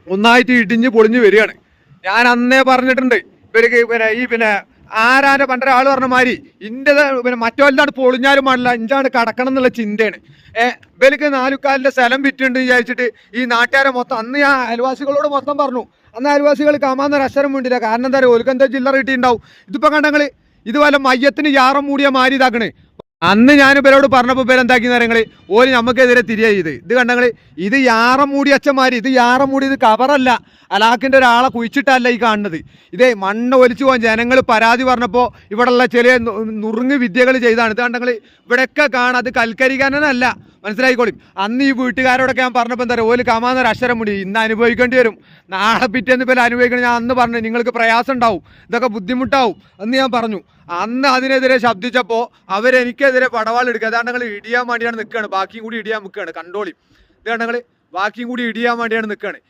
ഒന്നായിട്ട് ഇടിഞ്ഞ് പൊളിഞ്ഞ് വരികയാണ്. ഞാൻ അന്നേ പറഞ്ഞിട്ടുണ്ട് ഇവർക്ക് പിന്നെ ആരാന്റെ പണ്ടര ആള് പറഞ്ഞ മാതിരി ഇന്റെ പിന്നെ മറ്റോല്ലാണ്ട് പൊളിഞ്ഞാലും പാടില്ല, ഇഞ്ചാണ്ട് കടക്കണം എന്നുള്ള ചിന്തയാണ്. ഇവർക്ക് 4 കാലിന്റെ സ്ഥലം വിറ്റുണ്ട് വിചാരിച്ചിട്ട് ഈ നാട്ടുകാരെ മൊത്തം അന്ന് ഞാൻ അയൽവാസികളോട് മൊത്തം പറഞ്ഞു. അന്ന് അയൽവാസികൾ കാമാന്നൊരു അക്ഷരം വേണ്ടില്ല. കാരണം എന്താ പറയുക, ഓൽക്ക് എന്താ ചില്ലറ കിട്ടിയിട്ടുണ്ടാവും. ഇതിപ്പോ കണ്ടങ്ങള് ഇത് വല്ല മയ്യത്തിന് യാറം മൂടിയ മാരി ഇതാക്കണേ. അന്ന് ഞാൻ ഇവരോട് പറഞ്ഞപ്പോൾ ഇവരെന്താക്കി നിറങ്ങള് ഓല് നമുക്കെതിരെ തിരിയായി. ഇത് കണ്ടങ്ങള് ഇത് യാറം മൂടി അച്ഛന്മാര്, ഇത് യാറം മൂടി, ഇത് കവറല്ല, അലാക്കിന്റെ ഒരാളെ കുഴിച്ചിട്ടല്ല ഈ കാണുന്നത്. ഇതേ മണ്ണ് ഒലിച്ചു പോകാൻ ജനങ്ങൾ പരാതി പറഞ്ഞപ്പോൾ ഇവിടെയുള്ള ചില നുറുങ്ങ് വിദ്യകൾ ചെയ്താണ്. ഇത് കണ്ടങ്ങള് ഇവിടെയൊക്കെ കാണാം. അത് കൽക്കരിക്കാനല്ല, മനസ്സിലായിക്കോളും. അന്ന് ഈ വീട്ടുകാരോടൊക്കെ ഞാൻ പറഞ്ഞപ്പോൾ എന്താ പറയുക, ഓല് കാമാന്നൊരു അക്ഷരം മുടി ഇന്ന് അനുഭവിക്കേണ്ടി വരും, നാളെ പിറ്റേന്ന് പേര് അനുഭവിക്കണം. ഞാൻ അന്ന് പറഞ്ഞു നിങ്ങൾക്ക് പ്രയാസം ഉണ്ടാവും, ഇതൊക്കെ ബുദ്ധിമുട്ടാവും എന്ന് ഞാൻ പറഞ്ഞു. അന്ന് അതിനെതിരെ ശബ്ദിച്ചപ്പോൾ അവരെനിക്കെതിരെ പടവാളെടുക്കുക. അതാണ് ഞങ്ങൾ ഇടിയാൻ വേണ്ടിയാണ് നിൽക്കുകയാണ്, ബാക്കിയും കൂടി ഇടിയാൻ നിൽക്കുകയാണ്. കണ്ടോളി, ഇതാണ് ഞങ്ങൾ ബാക്കിയും കൂടി ഇടിയാൻ വേണ്ടിയാണ് നിൽക്കുകയാണ്.